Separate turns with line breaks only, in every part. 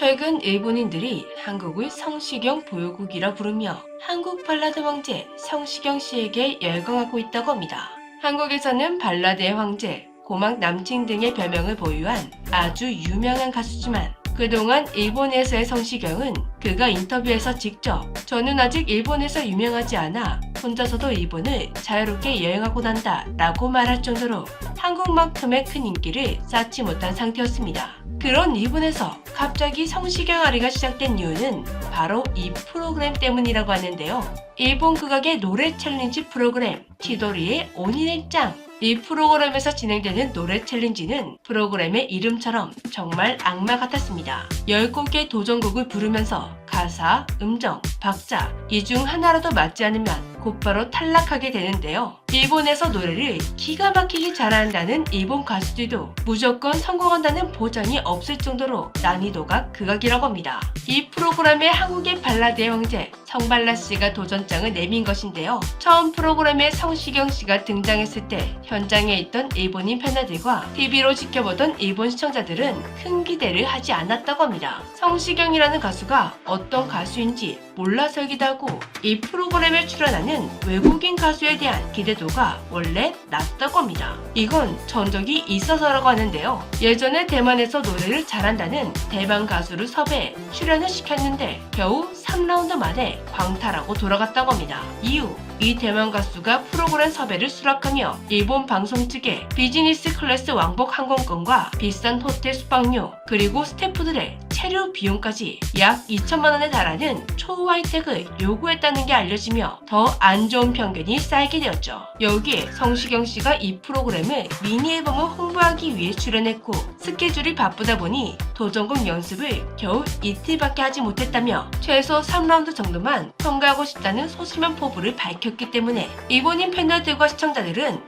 최근 일본인들이 한국을 성시경 보유국이라 부르며 한국 발라드 왕제 성시경 씨에게 열광하고 있다고 합니다. 한국에서는 발라드의 황제, 고막 남친 등의 별명을 보유한 아주 유명한 가수지만 그동안 일본에서의 성시경은 그가 인터뷰에서 직접 저는 아직 일본에서 유명하지 않아 혼자서도 일본을 자유롭게 여행하고 난다 라고 말할 정도로 한국만큼의 큰 인기를 쌓지 못한 상태였습니다. 그런 일본에서 갑자기 성시경 아리가 시작된 이유는 바로 이 프로그램 때문이라고 하는데요. 일본 국악의 노래 챌린지 프로그램 치도리의 오니네 짱! 이 프로그램에서 진행되는 노래 챌린지는 프로그램의 이름처럼 정말 악마 같았습니다. 10곡의 도전곡을 부르면서 가사, 음정, 박자 이 중 하나라도 맞지 않으면 곧바로 탈락하게 되는데요. 일본에서 노래를 기가 막히게 잘한다는 일본 가수들도 무조건 성공한다는 보장이 없을 정도로 난이도가 극악이라고 합니다. 이 프로그램에 한국의 발라드의 황제 성발라 씨가 도전장을 내민 것인데요. 처음 프로그램에 성시경 씨가 등장했을 때 현장에 있던 일본인 팬들과 TV로 지켜보던 일본 시청자들은 큰 기대를 하지 않았다고 합니다. 성시경이라는 가수가 어떤 가수인지 몰라서이기도 하고 이 프로그램에 출연하는 외국인 가수에 대한 기대도가 원래 낮다고 합니다. 이건 전적이 있어서라고 하는데요. 예전에 대만에서 노래를 잘한다는 대만 가수를 섭외해 출연을 시켰는데 겨우 3라운드 만에 광탈하고 돌아갔다고 합니다. 이후 이 대만 가수가 프로그램 섭외를 수락하며 일본 방송 측에 비즈니스 클래스 왕복 항공권과 비싼 호텔 숙박료 그리고 스태프들의 체류 비용까지 약 2천만 원에 달하는 초호화 혜택을 요구했다는 게 알려지며 더 안 좋은 편견이 쌓이게 되었죠. 여기에 성시경 씨가 이 프로그램을 미니 앨범을 홍보하기 위해 출연했고 스케줄이 바쁘다 보니 도전곡 연습을 겨우 이틀밖에 하지 못했다며 최소 3라운드 정도만 통과하고 싶다는 소심한 포부를 밝혔기 때문에 일본인 팬들과 시청자들은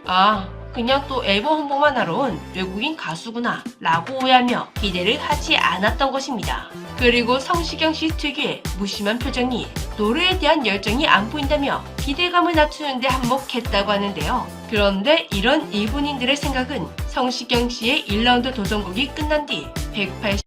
그냥 또 앨범 홍보만 하러 온 외국인 가수구나 라고 오해하며 기대를 하지 않았던 것입니다. 그리고 성시경 씨 특유의 무심한 표정이 노래에 대한 열정이 안 보인다며 기대감을 낮추는데 한몫했다고 하는데요. 그런데 이런 일본인들의 생각은 성시경 씨의 1라운드 도전곡이 끝난 뒤 180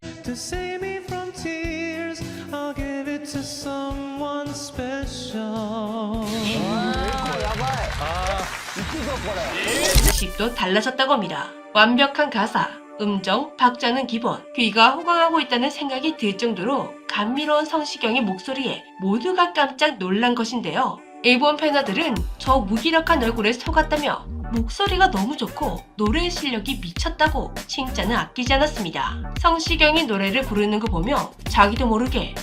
도 달라졌다고 합니다. 완벽한 가사, 음정, 박자는 기본, 귀가 호강하고 있다는 생각이 들 정도로 감미로운 성시경의 목소리에 모두가 깜짝 놀란 것인데요. 일본 팬들은 저 무기력한 얼굴에 속았다며 목소리가 너무 좋고 노래 실력이 미쳤다고 칭찬을 아끼지 않았습니다. 성시경이 노래를 부르는 거 보며 자기도 모르게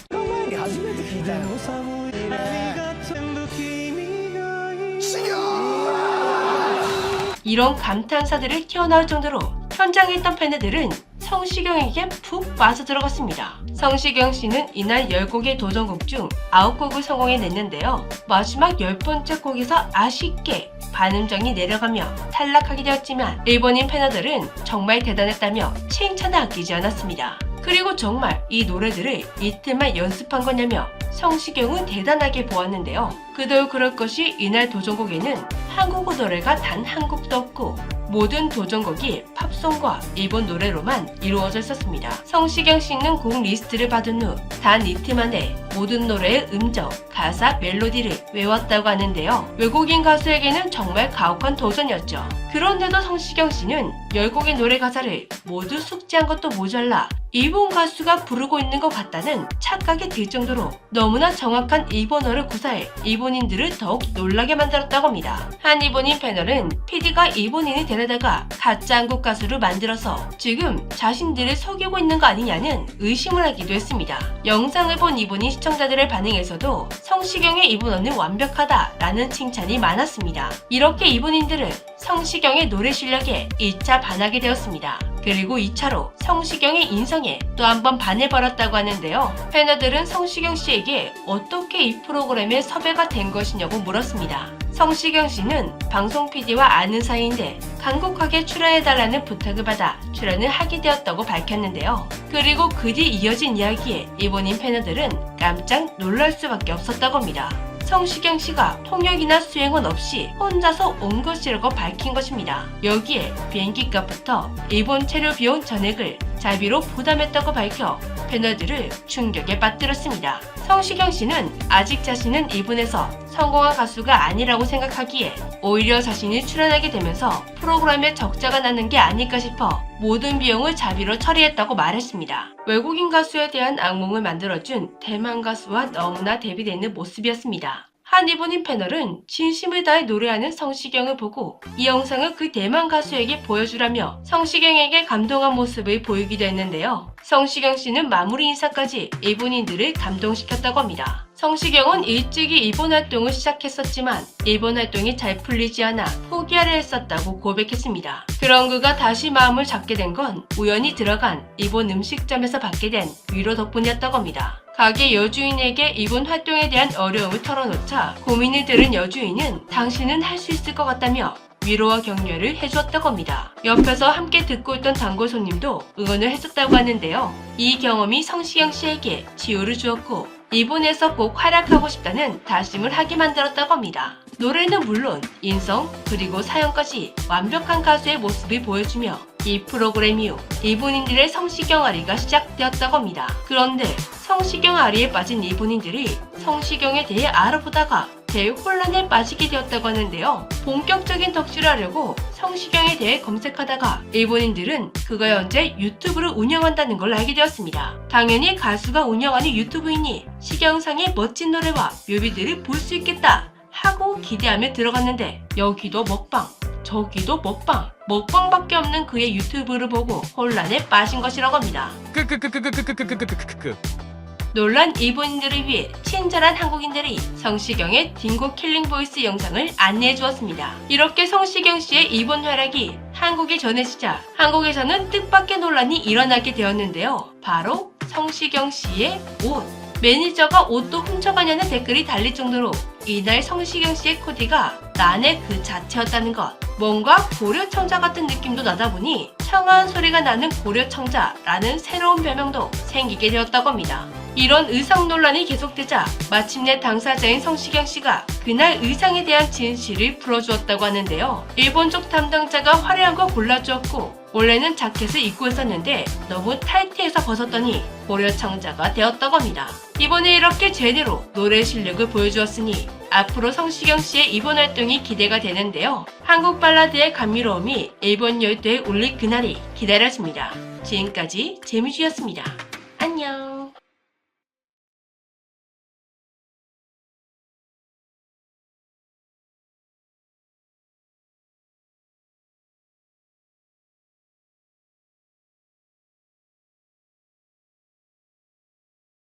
이런 감탄사들을 튀어나올 정도로 현장에 있던 팬들은 성시경에게 푹 빠져들어갔습니다. 성시경 씨는 이날 10곡의 도전곡 중 9곡을 성공해냈는데요. 마지막 10번째 곡에서 아쉽게 반음정이 내려가며 탈락하게 되었지만 일본인 팬들은 정말 대단했다며 칭찬을 아끼지 않았습니다. 그리고 정말 이 노래들을 이틀만 연습한 거냐며 성시경은 대단하게 보았는데요. 그도 그럴 것이 이날 도전곡에는 한국어 노래가 단 한 곡도 없고 모든 도전곡이 팝송과 일본 노래로만 이루어져 있었습니다. 성시경 씨는 곡 리스트를 받은 후 단 이틀 만에 모든 노래의 음정, 가사, 멜로디를 외웠다고 하는데요. 외국인 가수에게는 정말 가혹한 도전이었죠. 그런데도 성시경 씨는 10곡의 노래 가사를 모두 숙지한 것도 모자라 일본 가수가 부르고 있는 것 같다는 착각이 들 정도로 너무나 정확한 일본어를 구사해 일본인들을 더욱 놀라게 만들었다고 합니다. 한 일본인 패널은 PD가 일본인을 데려다가 가짜 한국 가수를 만들어서 지금 자신들을 속이고 있는 거 아니냐는 의심을 하기도 했습니다. 영상을 본 일본인 시청자들의 반응에서도 성시경의 일본어는 완벽하다라는 칭찬이 많았습니다. 이렇게 일본인들은 성시경의 노래 실력에 1차 반하게 되었습니다. 그리고 2차로 성시경의 인성에 또 한 번 반해버렸다고 하는데요. 팬들은 성시경 씨에게 어떻게 이 프로그램에 섭외가 된 것이냐고 물었습니다. 성시경 씨는 방송 PD와 아는 사이인데 간곡하게 출연해달라는 부탁을 받아 출연을 하게 되었다고 밝혔는데요. 그리고 그 뒤 이어진 이야기에 일본인 팬들은 깜짝 놀랄 수밖에 없었다고 합니다. 성시경 씨가 통역이나 수행원 없이 혼자서 온 것이라고 밝힌 것입니다. 여기에 비행기 값부터 일본 체류 비용 전액을 자비로 부담했다고 밝혀 패널들을 충격에 빠뜨렸습니다. 성시경 씨는 아직 자신은 이분에서 성공한 가수가 아니라고 생각하기에 오히려 자신이 출연하게 되면서 프로그램에 적자가 나는 게 아닐까 싶어 모든 비용을 자비로 처리했다고 말했습니다. 외국인 가수에 대한 악몽을 만들어준 대만 가수와 너무나 대비되는 모습이었습니다. 한 일본인 패널은 진심을 다해 노래하는 성시경을 보고 이 영상을 그 대만 가수에게 보여주라며 성시경에게 감동한 모습을 보이기도 했는데요. 성시경 씨는 마무리 인사까지 일본인들을 감동시켰다고 합니다. 성시경은 일찍이 일본 활동을 시작했었지만 일본 활동이 잘 풀리지 않아 포기하려 했었다고 고백했습니다. 그런 그가 다시 마음을 잡게 된 건 우연히 들어간 일본 음식점에서 받게 된 위로 덕분이었다고 합니다. 가게 여주인에게 이번 활동에 대한 어려움을 털어놓자 고민을 들은 여주인은 당신은 할 수 있을 것 같다며 위로와 격려를 해주었다고 합니다. 옆에서 함께 듣고 있던 단골 손님도 응원을 해줬다고 하는데요. 이 경험이 성시경 씨에게 지효를 주었고 일본에서 꼭 활약하고 싶다는 다짐을 하게 만들었다고 합니다. 노래는 물론 인성 그리고 사연까지 완벽한 가수의 모습을 보여주며 이 프로그램 이후 일본인들의 성시경 아리가 시작되었다고 합니다. 그런데 성시경 아리에 빠진 일본인들이 성시경에 대해 알아보다가 대혼란에 빠지게 되었다고 하는데요. 본격적인 덕질을 하려고 성시경에 대해 검색하다가 일본인들은 그가 현재 유튜브를 운영한다는 걸 알게 되었습니다. 당연히 가수가 운영하는 유튜브이니 시경상의 멋진 노래와 뮤비들을 볼 수 있겠다 하고 기대하며 들어갔는데 여기도 먹방 저기도 먹방밖에 없는 그의 유튜브를 보고 혼란에 빠진 것이라고 합니다. 놀란 일본인들을 위해 친절한 한국인들이 성시경의 딩고 킬링 보이스 영상을 안내해 주었습니다. 이렇게 성시경 씨의 일본 활약이 한국에 전해지자 한국에서는 뜻밖의 논란이 일어나게 되었는데요. 바로 성시경 씨의 옷. 매니저가 옷도 훔쳐가냐는 댓글이 달릴 정도로 이날 성시경 씨의 코디가 난의 그 자체였다는 것. 뭔가 고려청자 같은 느낌도 나다 보니 청아한 소리가 나는 고려청자라는 새로운 별명도 생기게 되었다고 합니다. 이런 의상 논란이 계속되자 마침내 당사자인 성시경 씨가 그날 의상에 대한 진실을 풀어주었다고 하는데요. 일본 쪽 담당자가 화려한 거 골라주었고 원래는 자켓을 입고 있었는데 너무 타이트해서 벗었더니 고려청자가 되었다고 합니다. 이번에 이렇게 제대로 노래 실력을 보여주었으니 앞으로 성시경 씨의 이번 활동이 기대가 되는데요. 한국 발라드의 감미로움이 일본 열도에 올릴 그날이 기다려집니다. 지금까지 재미주였습니다. 안녕.